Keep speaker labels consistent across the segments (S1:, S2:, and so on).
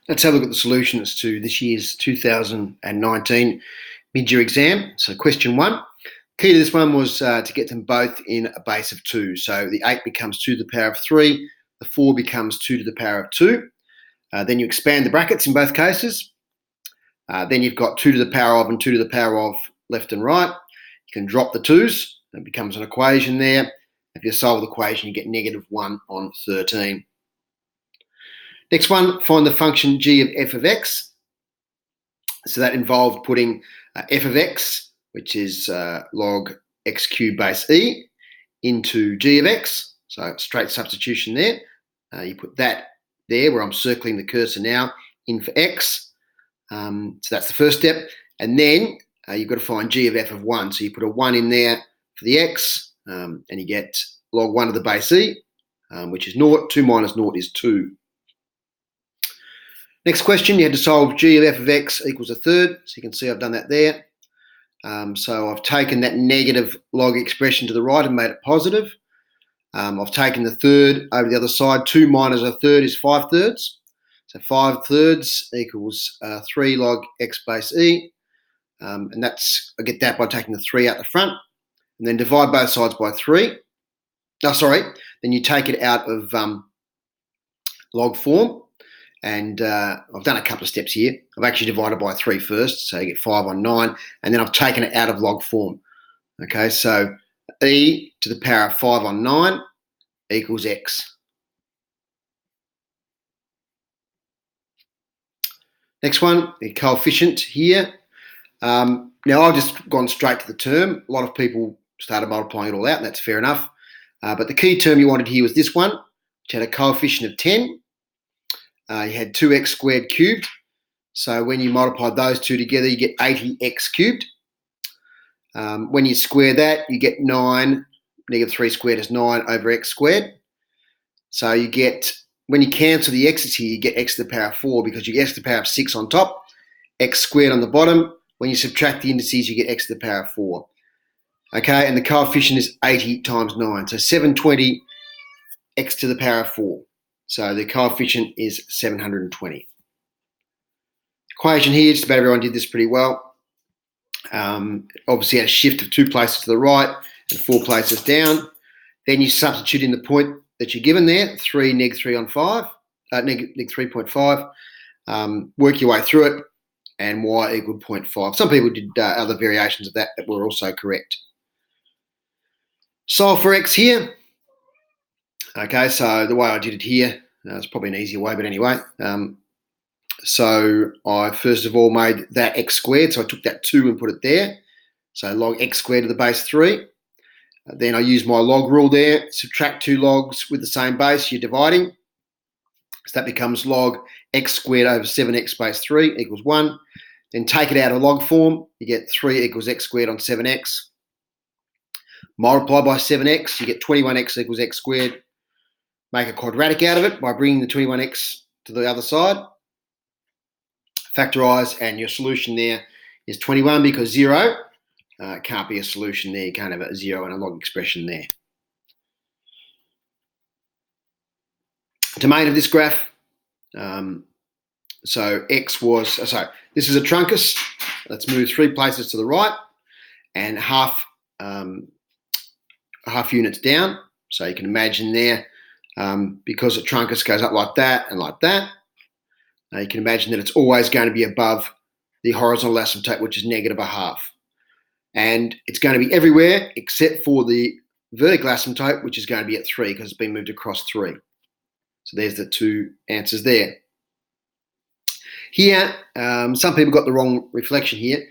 S1: Let's have a look at the solutions to this year's 2019 mid-year exam. So question 1. Key to this one was to get them both in a base of 2. So the 8 becomes 2 to the power of 3, the 4 becomes 2 to the power of 2. Then you expand the brackets in both cases. Then you've got 2 to the power of and 2 to the power of left and right. You can drop the 2's. It becomes an equation there. If you solve the equation, you get -1 on 13. Next one, find the function g of f of x. So that involved putting f of x, which is log x cubed base e, into g of x. So straight substitution there. You put that there where I'm circling the cursor now, in for x. So that's the first step. And then you've got to find g of f of 1. So you put a 1 in there for the x, and you get log 1 to the base e, which is 0. 2 minus 0 is 2. Next question, you had to solve g of f of x equals a third. So you can see I've done that there. So I've taken that negative log expression to the right and made it positive. I've taken the third over the other side. 2 minus a third is 5/3. So 5/3 equals 3 log x base e. And I get that by taking the 3 out the front. And then divide both sides by 3. Then you take it out of log form. And I've done a couple of steps here. I've actually divided by 3 first, so you get 5 on 9, and then I've taken it out of log form. Okay, so e to the power of 5 on 9 equals x. Next one, the coefficient here. Now I've just gone straight to the term. A lot of people started multiplying it all out, and that's fair enough. But the key term you wanted here was this one, which had a coefficient of 10. You had 2x squared cubed. So when you multiply those two together, you get 80x cubed. When you square that, you get 9. -3 squared is 9 over x squared. So you get, when you cancel the x's here, you get x to the power of 4 because you get x to the power of 6 on top, x squared on the bottom. When you subtract the indices, you get x to the power of 4. Okay, and the coefficient is 80 times 9. So 720 x to the power of 4. So the coefficient is 720. Equation here, just about everyone did this pretty well. Obviously, a shift of 2 places to the right and 4 places down. Then you substitute in the point that you're given there, 3, -3 on 5, -3.5. Work your way through it, and y equaled 0.5. Some people did other variations of that were also correct. Solve for x here. Okay, so the way I did it here, it's probably an easier way, but anyway. So I first of all made that x squared, so I took that 2 and put it there. So log x squared to the base 3. Then I used my log rule there. Subtract 2 logs with the same base, you're dividing. So that becomes log x squared over 7x base 3 equals 1. Then take it out of log form. You get 3 equals x squared on 7x. Multiply by 7x, you get 21x equals x squared. Make a quadratic out of it by bringing the 21x to the other side. Factorise, and your solution there is 21 because 0 can't be a solution there. You can't have a 0 and a log expression there. Domain of this graph. So x was, this is a truncus. Let's move 3 places to the right and half units down. So you can imagine there, because the truncus goes up like that and like that, you can imagine that it's always going to be above the horizontal asymptote, which is -1/2. And it's going to be everywhere except for the vertical asymptote, which is going to be at 3 because it's been moved across 3. So there's the 2 answers there. Here, some people got the wrong reflection here.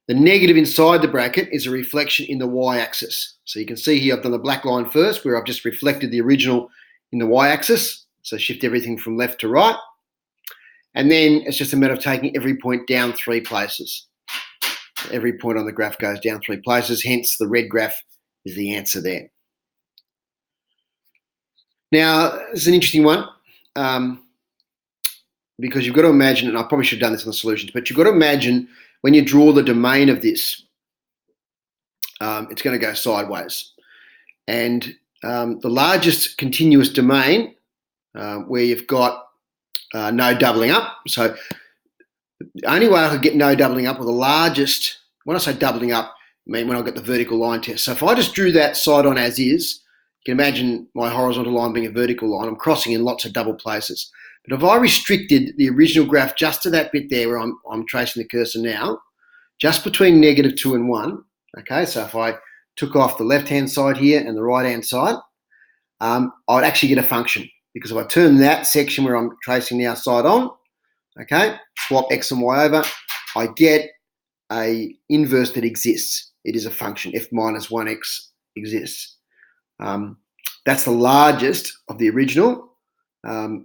S1: The negative inside the bracket is a reflection in the y-axis. So you can see here I've done the black line first, where I've just reflected the original in the y-axis. So shift everything from left to right. And then it's just a matter of taking every point down 3 places. Every point on the graph goes down 3 places, hence the red graph is the answer there. Now, this is an interesting one, because you've got to imagine, and I probably should have done this on the solutions, but you've got to imagine when you draw the domain of this, it's going to go sideways. And the largest continuous domain, where you've got no doubling up. So the only way I could get no doubling up, or the largest, when I say doubling up, I mean when I get the vertical line test. So if I just drew that side on as is, you can imagine my horizontal line being a vertical line. I'm crossing in lots of double places. But if I restricted the original graph just to that bit there where I'm tracing the cursor now, just between -2 and 1, okay, so if I took off the left-hand side here and the right-hand side, I would actually get a function, because if I turn that section where I'm tracing now side on, okay, swap x and y over, I get a inverse that exists. It is a function, f minus 1x exists. That's the largest of the original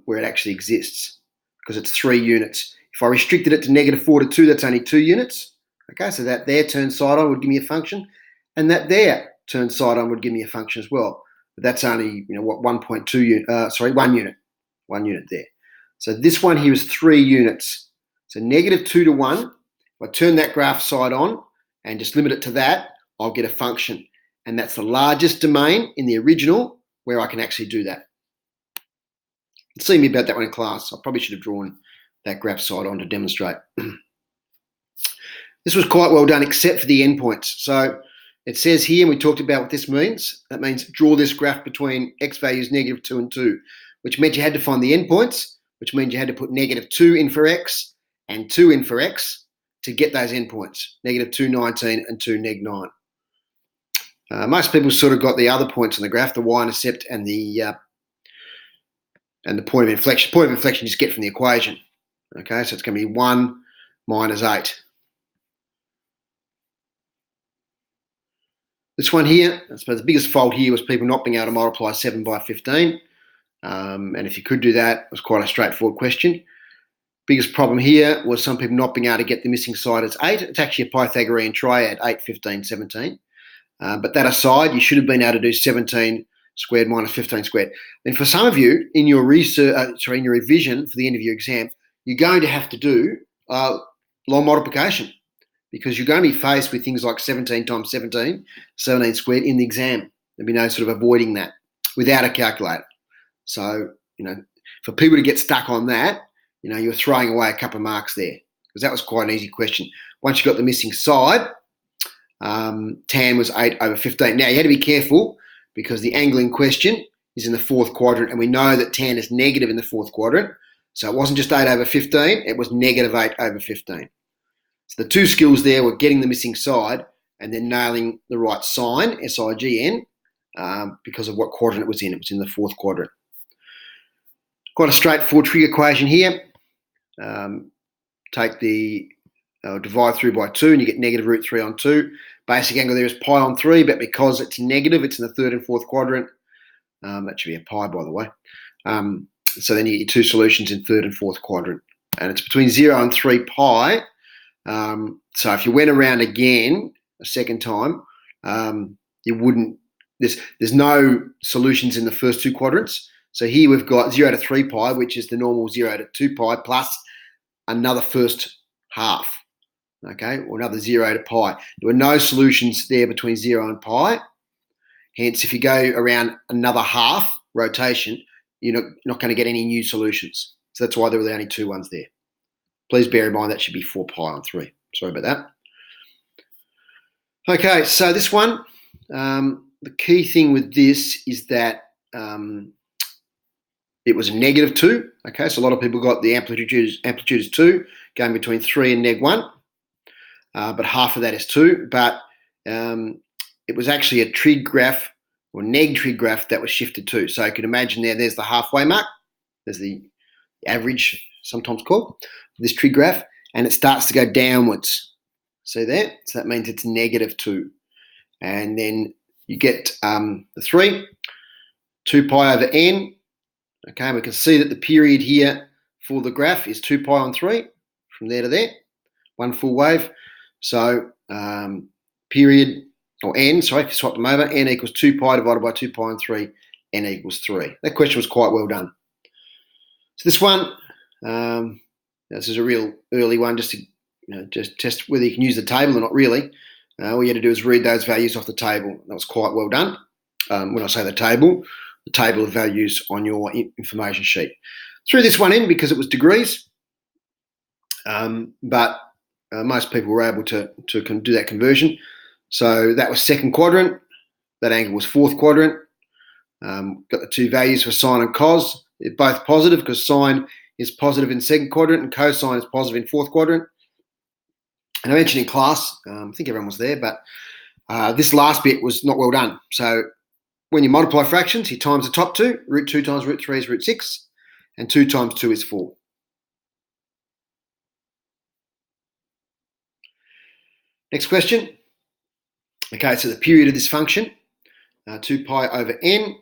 S1: where it actually exists, because it's 3 units. If I restricted it to -4 to 2, that's only 2 units. Okay, so that there turned side on would give me a function, and that there turned side on would give me a function as well. But that's only, 1.2 unit. 1 unit there. So this one here is 3 units. So -2 to 1. If I turn that graph side on and just limit it to that, I'll get a function, and that's the largest domain in the original where I can actually do that. See me about that one in class. I probably should have drawn that graph side on to demonstrate. This was quite well done, except for the endpoints. So it says here, and we talked about what this means. That means draw this graph between x values -2 and 2, which meant you had to find the endpoints, which means you had to put -2 in for x and 2 in for x to get those endpoints, -2, 19, and 2, -9. Most people sort of got the other points on the graph, the y-intercept and the point of inflection. Point of inflection you just get from the equation. Okay, so it's going to be 1 minus 8. This one here, I suppose the biggest fault here was people not being able to multiply 7 by 15. And if you could do that, it was quite a straightforward question. Biggest problem here was some people not being able to get the missing side as 8. It's actually a Pythagorean triad, 8, 15, 17. But that aside, you should have been able to do 17 squared minus 15 squared. And for some of you, in your in your revision for the end of your exam, you're going to have to do long multiplication, because you're going to be faced with things like 17 times 17, 17 squared in the exam. There'll be no sort of avoiding that without a calculator. So, for people to get stuck on that, you're throwing away a couple of marks there, because that was quite an easy question. Once you got the missing side, tan was 8 over 15. Now, you had to be careful, because the angle in question is in the 4th quadrant, and we know that tan is negative in the 4th quadrant. So it wasn't just 8 over 15, it was -8 over 15. So the two skills there were getting the missing side and then nailing the right sign, S-I-G-N, because of what quadrant it was in. It was in the 4th quadrant. Quite a straightforward trig equation here. Take the divide through by 2 and you get -√3 on 2. Basic angle there is pi on 3, but because it's negative, it's in the 3rd and 4th quadrant. That should be a pi, by the way. So then you get your two solutions in 3rd and 4th quadrant. And it's between 0 and 3 pi. So if you went around again a second time, you wouldn't, there's no solutions in the first two quadrants. So here we've got 0 to 3 pi, which is the normal 0 to 2 pi, plus another first half, okay, or another 0 to pi. There were no solutions there between 0 and pi. Hence, if you go around another half rotation, you're not going to get any new solutions. So that's why there were the only two ones there. Please bear in mind that should be 4 pi on 3. Sorry about that. Okay, so this one, the key thing with this is that it was a -2. Okay, so a lot of people got the amplitude is 2, going between 3 and -1. But half of that is 2. But it was actually a trig graph or neg trig graph that was shifted to. So you can imagine there's the halfway mark. There's the average, sometimes called, this trig graph, and it starts to go downwards. See there? So that means it's -2. And then you get the 3, 2 pi over n. Okay, we can see that the period here for the graph is 2 pi on 3, from there to there, one full wave. So period, or n, sorry, if you swap them over, n equals 2 pi divided by 2 pi on 3, n equals 3. That question was quite well done. So this one, this is a real early one, just to just test whether you can use the table or not really. All you had to do is read those values off the table. That was quite well done. When I say the table of values on your information sheet. Threw this one in because it was degrees, but most people were able to do that conversion. So that was second quadrant. That angle was fourth quadrant. Got the two values for sine and cos. They're both positive because sine is positive in second quadrant and cosine is positive in fourth quadrant. And I mentioned in class, I think everyone was there, but this last bit was not well done. So when you multiply fractions, you times the top two. Root 2 times root 3 is root 6. And 2 times 2 is 4. Next question. Okay, so the period of this function, 2 pi over n.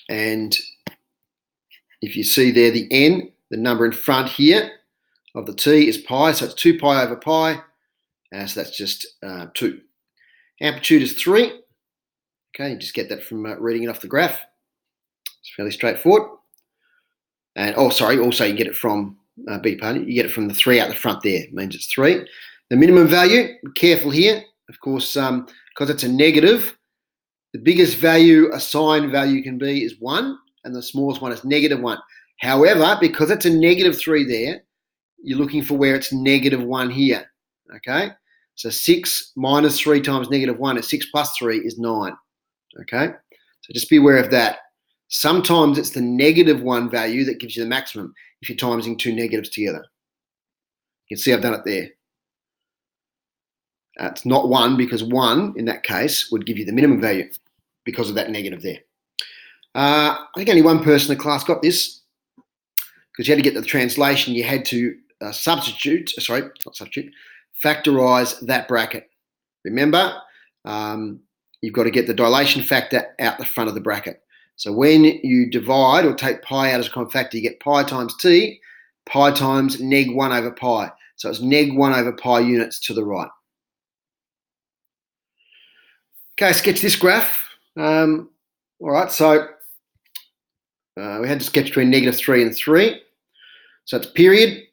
S1: And if you see there the n, the number in front here of the t is pi, so it's 2 pi over pi, so that's just 2. Amplitude is 3. Okay, you just get that from reading it off the graph. It's fairly straightforward. And also you get it from, you get it from the 3 out the front there, it means it's 3. The minimum value, be careful here, of course, because it's a negative, the biggest value a sine value can be is 1, and the smallest one is -1. However, because it's a -3 there, you're looking for where it's -1 here, okay? So 6 minus 3 times -1 is 6 plus 3 is 9, okay? So just be aware of that. Sometimes it's the -1 value that gives you the maximum if you're timesing two negatives together. You can see I've done it there. It's not 1 because 1, in that case, would give you the minimum value because of that negative there. I think only one person in the class got this because you had to get the translation. You had to factorize that bracket. Remember, you've got to get the dilation factor out the front of the bracket. So when you divide or take pi out as a common factor, you get pi times t, pi times -1 over pi. So it's -1 over pi units to the right. Okay, sketch this graph. All right, so we had to sketch between -3 and 3. So it's period,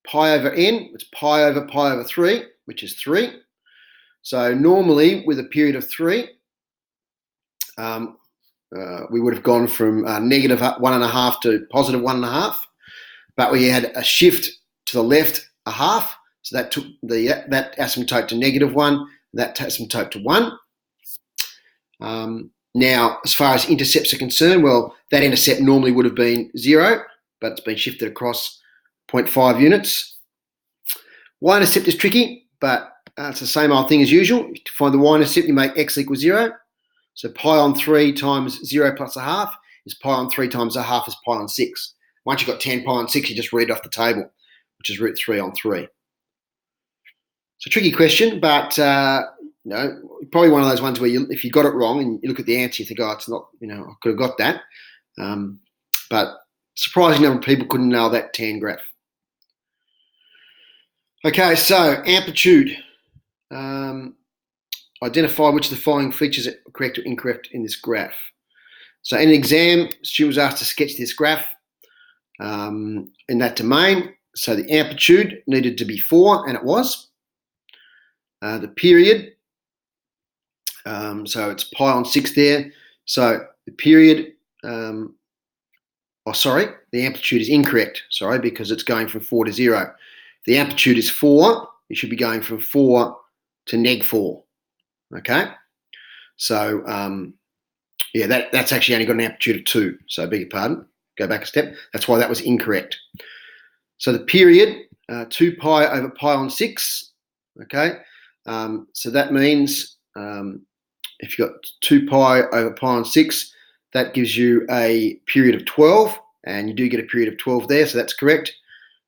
S1: pi over n, it's pi over 3, which is 3. So normally with a period of 3, we would have gone from -1.5 to +1.5, but we had a shift to the left a half, so that took that asymptote to -1, that asymptote to 1. Now, as far as intercepts are concerned, well, that intercept normally would have been 0, but it's been shifted across 0.5 units. Y-intercept is tricky, but it's the same old thing as usual. To find the y-intercept, you make x equals 0. So pi on 3 times 0 plus a half is pi on 3 times a half is pi on 6. Once you've got 10 pi on 6, you just read it off the table, which is root 3 on 3. It's a tricky question, but probably one of those ones where if you got it wrong and you look at the answer, you think, oh, it's not, I could have got that. But surprising number of people couldn't nail that tan graph. Okay, so amplitude. Identify which of the following features are correct or incorrect in this graph. So in an exam, the student was asked to sketch this graph in that domain. So the amplitude needed to be 4, and it was. The period, so it's pi on 6 there. So the period, the amplitude is incorrect, because it's going from 4 to 0. If the amplitude is 4, you should be going from 4 to -4, okay? So, that's actually only got an amplitude of 2, so I beg your pardon, go back a step. That's why that was incorrect. So the period, 2 pi over pi on 6, okay? So that means if you've got 2 pi over pi on 6, that gives you a period of 12, and you do get a period of 12 there, so that's correct.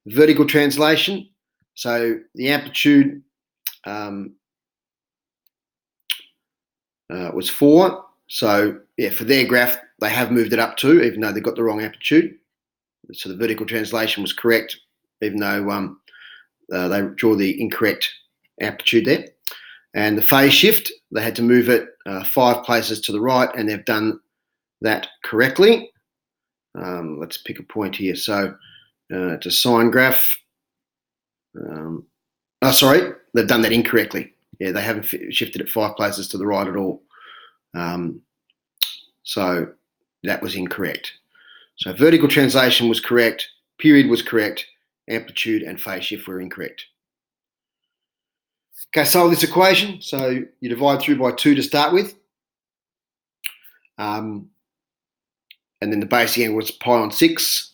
S1: Vertical translation, so the amplitude was 4. So, for their graph, they have moved it up 2, even though they've got the wrong amplitude. So the vertical translation was correct, even though they draw the incorrect amplitude there. And the phase shift, they had to move it 5 places to the right, and they've done that correctly. Let's pick a point here. So it's a sine graph. They've done that incorrectly. Yeah, they haven't shifted it 5 places to the right at all. So that was incorrect. So vertical translation was correct, period was correct, amplitude and phase shift were incorrect. Okay, solve this equation. So you divide through by 2 to start with. And then the basic angle was pi on 6.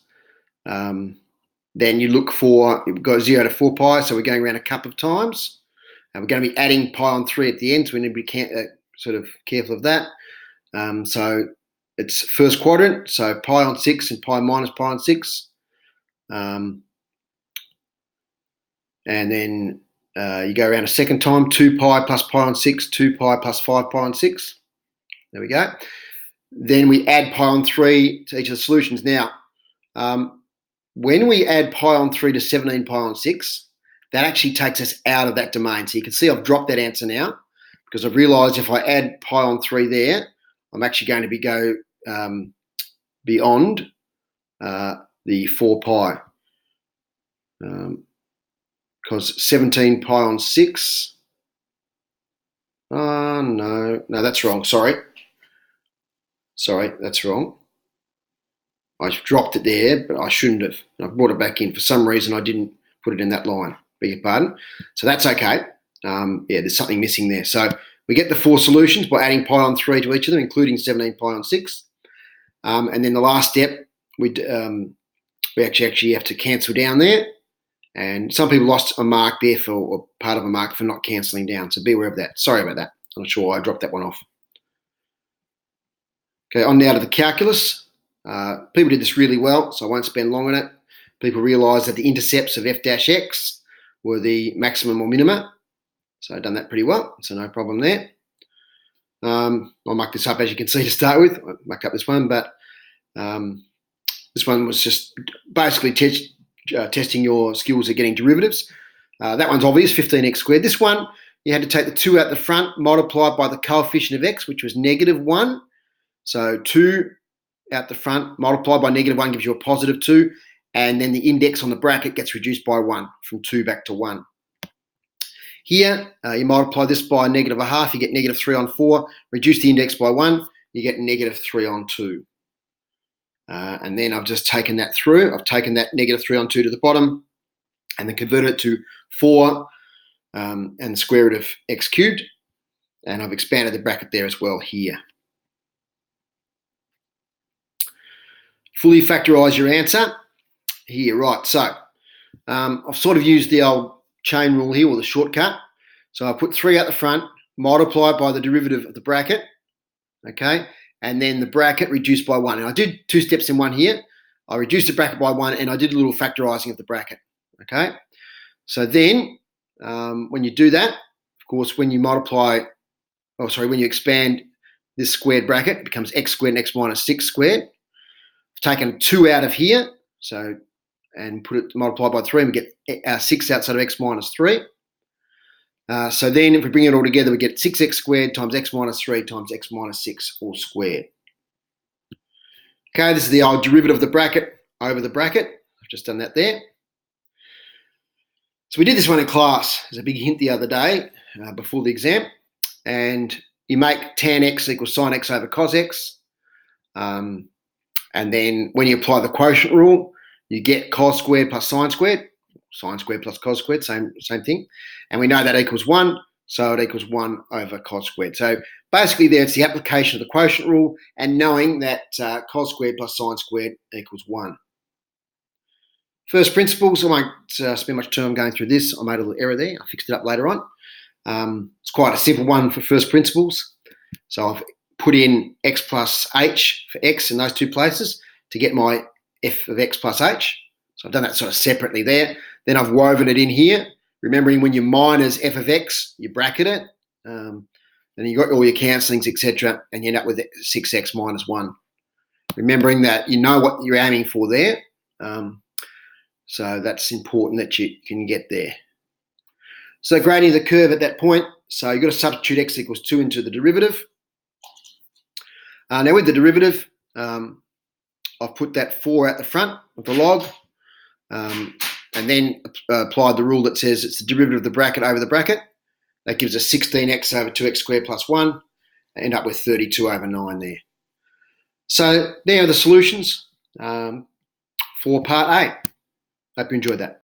S1: Then you look for, it goes 0 to 4 pi, so we're going around a couple of times. And we're going to be adding pi on 3 at the end, so we need to be sort of careful of that. So it's first quadrant, so pi on 6 and pi minus pi on 6. And then you go around a second time, 2 pi plus pi on 6, 2 pi plus 5 pi on 6. There we go. Then we add pi on 3 to each of the solutions. Now, when we add pi on 3 to 17 pi on 6, that actually takes us out of that domain. So you can see I've dropped that answer now because I've realised if I add pi on 3 there, I'm actually going to go beyond the 4 pi. Because 17 pi on 6, no, that's wrong, sorry, that's wrong. I dropped it there, but I shouldn't have. I brought it back in. For some reason, I didn't put it in that line. Beg your pardon. So that's okay. Yeah, there's something missing there. So we get the 4 solutions by adding pi on 3 to each of them, including 17 pi on 6. And then the last step, we actually have to cancel down there. And some people lost a mark there or part of a mark for not cancelling down. So be aware of that. Sorry about that. I'm not sure why I dropped that one off. Okay, on now to the calculus. People did this really well, so I won't spend long on it. People realised that the intercepts of f dash x were the maximum or minima. So I've done that pretty well, so no problem there. I'll mark this up as you can see to start with. I'll mark up this one, but this one was just basically testing your skills at getting derivatives. That one's obvious, 15x squared. This one, you had to take the 2 out the front, multiply by the coefficient of x, which was -1. So 2 out the front, multiplied by -1 gives you a +2, and then the index on the bracket gets reduced by 1, from 2 back to 1. Here, you multiply this by -0.5, you get -3 on 4, reduce the index by 1, you get -3 on 2. And then I've just taken that through. I've taken that -3 on 2 to the bottom and then converted it to 4 and the square root of x cubed. And I've expanded the bracket there as well here. Fully factorise your answer here, right? So I've sort of used the old chain rule here, or the shortcut. So I put 3 out the front, multiplied by the derivative of the bracket, okay? And then the bracket reduced by 1. And I did 2 steps in one here. I reduced the bracket by 1 and I did a little factorising of the bracket, okay? So then when you do that, of course, when you when you expand this squared bracket, it becomes x squared and x minus 6 squared. I've taken 2 out of here, and put it multiplied by 3, and we get 6 outside of x minus 3. So then if we bring it all together, we get 6x squared times x minus 3 times x minus 6 all squared. Okay, this is the old derivative of the bracket over the bracket. I've just done that there. So we did this one in class. There's a big hint the other day before the exam. And you make tan x equals sin x over cos x. And then when you apply the quotient rule, you get cos squared plus sine squared plus cos squared, same thing. And we know that equals 1, so it equals 1 over cos squared. So basically there it's the application of the quotient rule and knowing that cos squared plus sine squared equals 1. First principles, I won't spend much time going through this. I made a little error there. I fixed it up later on. It's quite a simple one for first principles. So I've put in x plus h for x in those 2 places to get my f of x plus h. So I've done that sort of separately there. Then I've woven it in here, remembering when you minus f of x, you bracket it. And you've got all your cancellings, etc., and you end up with 6x minus 1. Remembering that you know what you're aiming for there. So that's important that you can get there. So gradient of the curve at that point, so you've got to substitute x equals 2 into the derivative. Now with the derivative, I've put that 4 out the front of the log, and then applied the rule that says it's the derivative of the bracket over the bracket. That gives us 16x over 2x squared plus 1. I end up with 32 over 9 there. So there are the solutions. for part 8. Hope you enjoyed that.